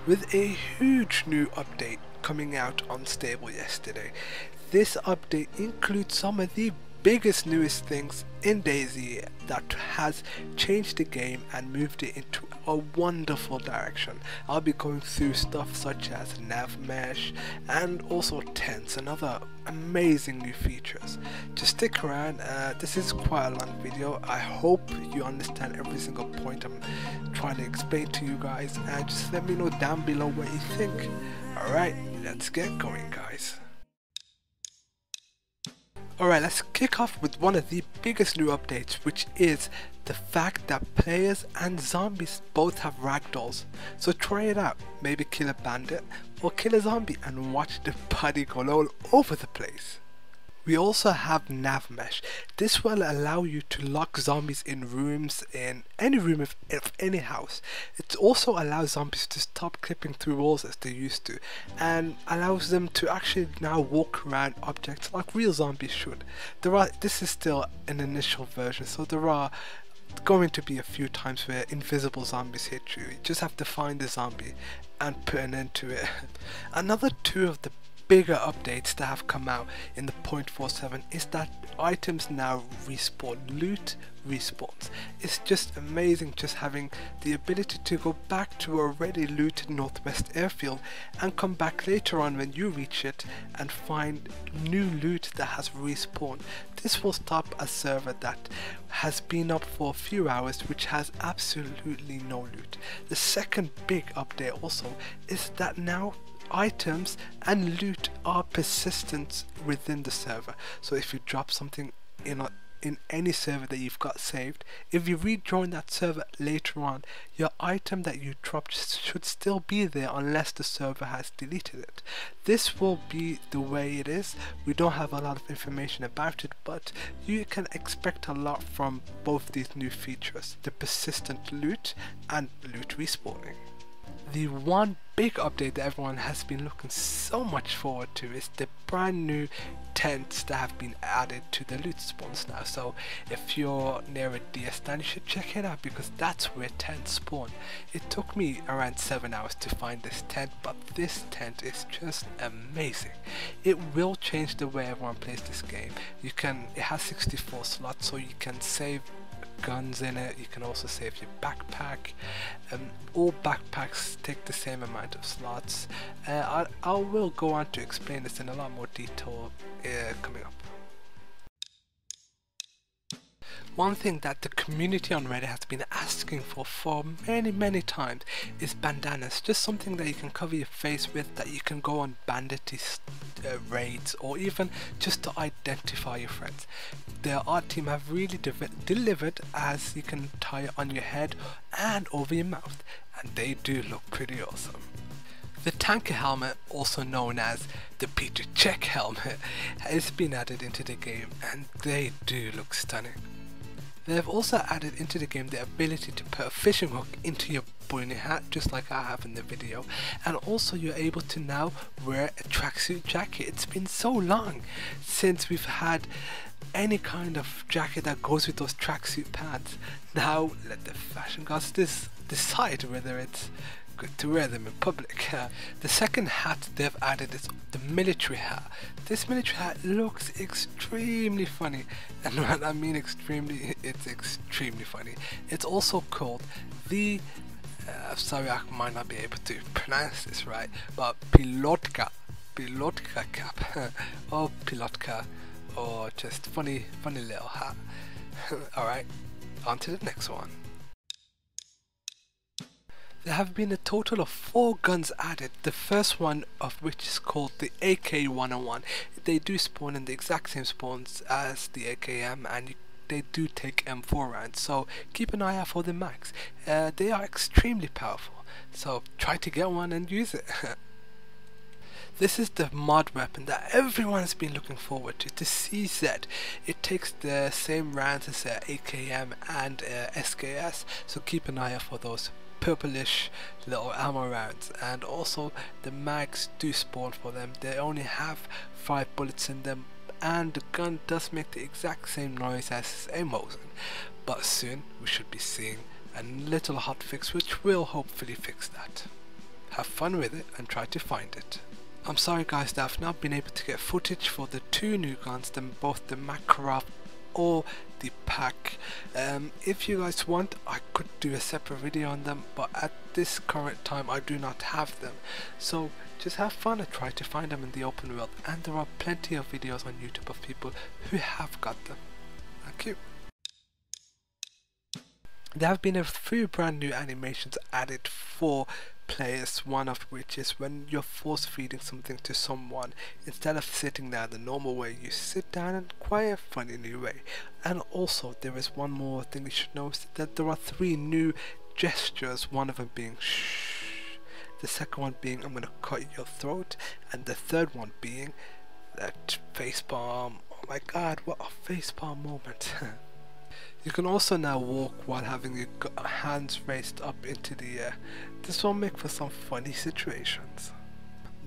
with a huge new update coming out unstable yesterday. This update includes some of the biggest newest things in DayZ that has changed the game and moved it into a wonderful direction. I'll be going through stuff such as nav mesh and also tents and other amazing new features. Just stick around, this is quite a long video. I hope you understand every single point I'm trying to explain to you guys, and just let me know down below what you think. Alright, let's get going guys. Alright, let's kick off with one of the biggest new updates, which is the fact that players and zombies both have ragdolls. So try it out, maybe kill a bandit or kill a zombie and watch the body go all over the place. We also have nav mesh. This will allow you to lock zombies in rooms, in any room of any house. It also allows zombies to stop clipping through walls as they used to, and allows them to actually now walk around objects like real zombies should. This is still an initial version, so there are going to be a few times where invisible zombies hit you. You just have to find the zombie and put an end to it. Another two of the bigger updates that have come out in the 0.47 is that items now respawn. Loot respawns. It's just amazing just having the ability to go back to already looted Northwest Airfield and come back later on when you reach it and find new loot that has respawned. This will stop a server that has been up for a few hours which has absolutely no loot. The second big update also is that now items and loot are persistent within the server. So if you drop something in any server that you've got saved, if you rejoin that server later on, your item that you dropped should still be there unless the server has deleted it. This will be the way it is. We don't have a lot of information about it, but you can expect a lot from both these new features, the persistent loot and loot respawning. The one big update that everyone has been looking so much forward to is the brand new tents that have been added to the loot spawns now. So if you're near a DS stand, you should check it out because that's where tents spawn. It took me around 7 hours to find this tent, but this tent is just amazing. It will change the way everyone plays this game. It has 64 slots, so you can save guns in it. You can also save your backpack. All backpacks take the same amount of slots. I will go on to explain this in a lot more detail coming up. One thing that the community on Reddit has been asking for many times is bandanas. Just something that you can cover your face with, that you can go on bandit raids, or even just to identify your friends. The art team have really delivered, as you can tie it on your head and over your mouth, and they do look pretty awesome. The tanker helmet, also known as the Peter Check helmet, has been added into the game, and they do look stunning. They have also added into the game the ability to put a fishing hook into your bunny hat, just like I have in the video, and also you're able to now wear a tracksuit jacket. It's been so long since we've had any kind of jacket that goes with those tracksuit pants. Now let the fashion gods decide whether it's good to wear them in public. The second hat they've added is the military hat. This military hat looks extremely funny, and when I mean extremely, it's extremely funny. It's also called the sorry, I might not be able to pronounce this right, but pilotka cap or pilotka, or just funny little hat. Alright, on to the next one. There have been a total of 4 guns added, the first one of which is called the AK-101. They do spawn in the exact same spawns as the AKM, and they do take M4 rounds, so keep an eye out for the mags. They are extremely powerful, so try to get one and use it. This is the mod weapon that everyone has been looking forward to, the CZ. It takes the same rounds as AKM and SKS, so keep an eye out for those purplish little ammo rounds, and also the mags do spawn for them. They only have 5 bullets in them, and the gun does make the exact same noise as a Mosin, but soon we should be seeing a little hotfix which will hopefully fix that. have fun with it and try to find it. I'm sorry guys that I've not been able to get footage for the two new guns, both the Makarov or the pack. If you guys want, I could do a separate video on them, but at this current time I do not have them. So just have fun and try to find them in the open world, and there are plenty of videos on YouTube of people who have got them. Thank you. There have been a few brand new animations added for players, one of which is when you're force feeding something to someone. Instead of sitting there the normal way, you sit down in quite a funny new way. And also there is one more thing you should know, is that there are 3 new gestures, one of them being shh, the second one being I'm gonna cut your throat, and the third one being that facepalm. Oh my god, what a facepalm moment. You can also now walk while having your hands raised up into the air. This will make for some funny situations.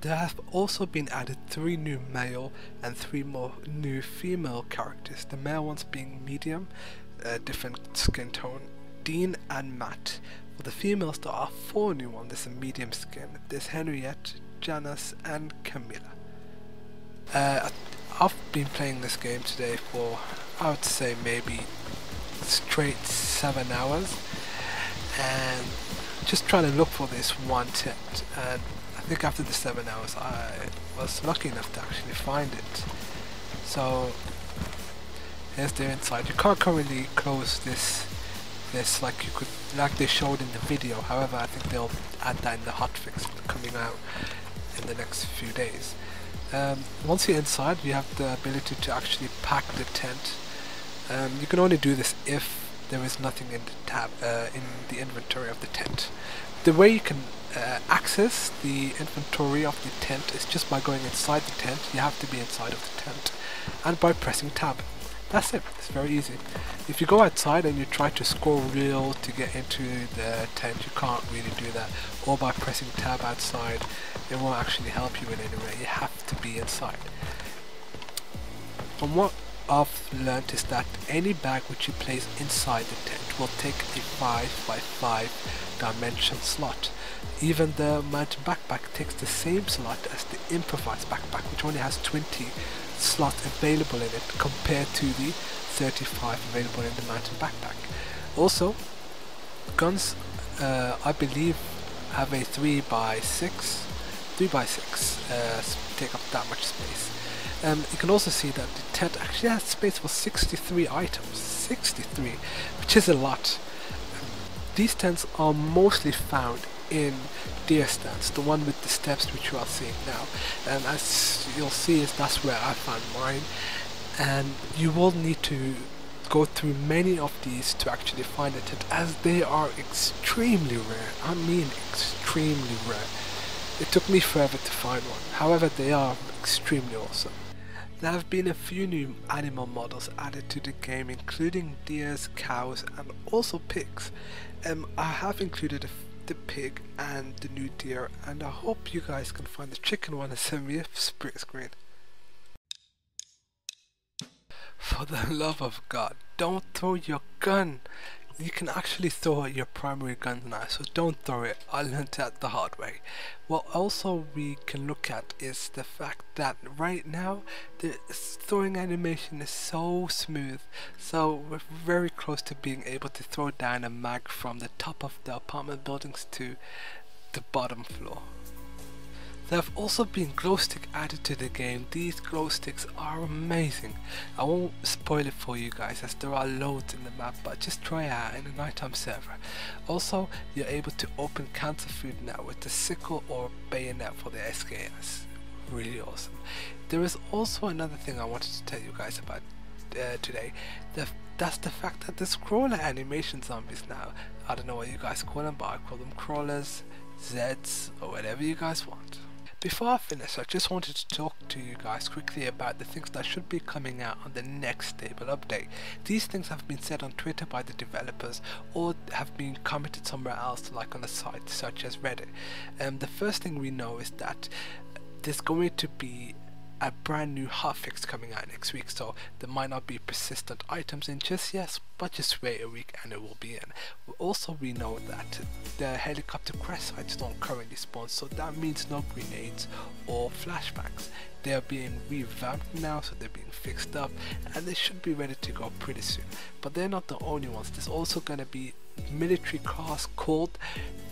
There have also been added 3 new male and 3 more new female characters. The male ones being medium, different skin tone, Dean and Matt. For the females there are 4 new ones. There's a medium skin. There's Henriette, Janice and Camilla. I've been playing this game today for, I would say, maybe straight 7 hours, and just trying to look for this one tent, and I think after the 7 hours I was lucky enough to actually find it. So here's the inside. You can't currently close this like you could, like they showed in the video. However, I think they'll add that in the hotfix coming out in the next few days. Once you're inside, you have the ability to actually pack the tent. You can only do this if there is nothing in the tab in the inventory of the tent. The way you can access the inventory of the tent is just by going inside the tent. You have to be inside of the tent, and by pressing tab. That's it. It's very easy. If you go outside and you try to scroll real to get into the tent, you can't really do that. Or by pressing tab outside, it won't actually help you in any way. You have to be inside. From what I've learned is that any bag which you place inside the tent will take a 5x5 dimension slot. Even the mountain backpack takes the same slot as the improvised backpack, which only has 20 slots available in it compared to the 35 available in the mountain backpack. Also, guns I believe have a 3x6 take up that much space. You can also see that the tent actually has space for 63 items, 63, which is a lot. These tents are mostly found in deer stands, the one with the steps which you are seeing now, and as you'll see, that's where I found mine. And you will need to go through many of these to actually find a tent, as they are extremely rare. I mean extremely rare. It took me forever to find one, however they are extremely awesome. There have been a few new animal models added to the game, including deers, cows and also pigs. I have included the pig and the new deer, and I hope you guys can find the chicken one and send me a split screen. For the love of God, don't throw your gun! You can actually throw your primary gun now, so don't throw it. I learned that the hard way. What also we can look at is the fact that right now the throwing animation is so smooth, so we're very close to being able to throw down a mag from the top of the apartment buildings to the bottom floor. There have also been glow sticks added to the game. These glow sticks are amazing. I won't spoil it for you guys as there are loads in the map, but just try it out in a nighttime server. Also, you're able to open cancer food now with the sickle or bayonet for the SKS. Really awesome. There is also another thing I wanted to tell you guys about today. That's the fact that there's crawler animation zombies now. I don't know what you guys call them, but I call them crawlers, Zeds, or whatever you guys want. Before I finish, I just wanted to talk to you guys quickly about the things that should be coming out on the next stable update. These things have been said on Twitter by the developers or have been commented somewhere else, like on a site such as Reddit. The first thing we know is that there's going to be a brand new hotfix coming out next week, so there might not be persistent items in just yet, but just wait a week and it will be in. Also, we know that the helicopter crash sites don't currently spawn, so that means no grenades or flashbangs. They are being revamped now, so they're being fixed up and they should be ready to go pretty soon. But they're not the only ones. There's also going to be military cars called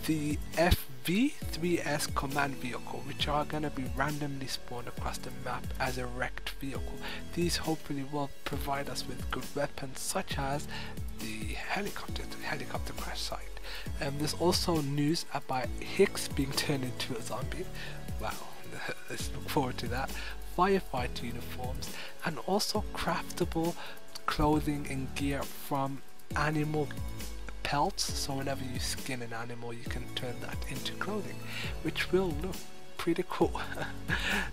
the FV3S command vehicle, which are going to be randomly spawned across the map as a wrecked vehicle. These hopefully will provide us with good weapons such as the helicopter crash site. There's also news about Hicks being turned into a zombie. Wow, let's look forward to that. Firefighter uniforms and also craftable clothing and gear from animal pelts, so whenever you skin an animal you can turn that into clothing, which will look pretty cool.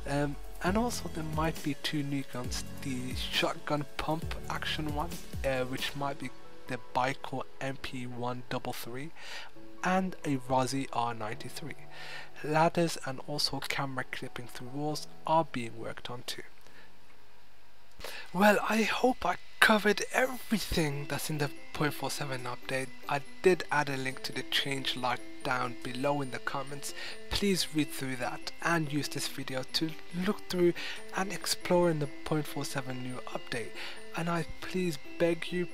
And also there might be 2 new guns, the shotgun pump action one, which might be the Bicor MP133, and a Rozzy R93. Ladders and also camera clipping through walls are being worked on too. Well, I hope I covered everything that's in the 0.47 update. I did add a link to the change log down below in the comments. Please read through that and use this video to look through and explore in the 0.47 new update. And I please beg you,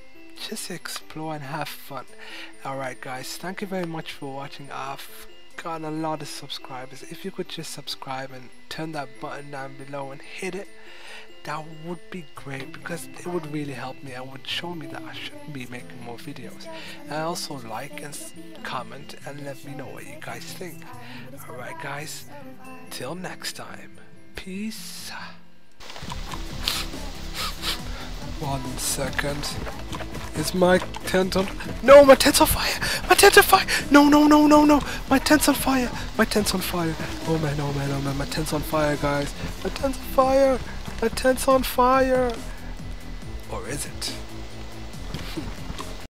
just explore and have fun. Alright guys, thank you very much for watching. I've gotten a lot of subscribers. If you could just subscribe and turn that button down below and hit it, that would be great, because it would really help me and would show me that I should be making more videos. And also like and comment and let me know what you guys think. Alright guys, till next time, peace. 1 second. Is my tent on? No, my tent's on fire! My tent's on fire! No, no, no, no, no! My tent's on fire! My tent's on fire! Oh man, oh man, oh man, my tent's on fire, guys! My tent's on fire! My tent's on fire! Or is it?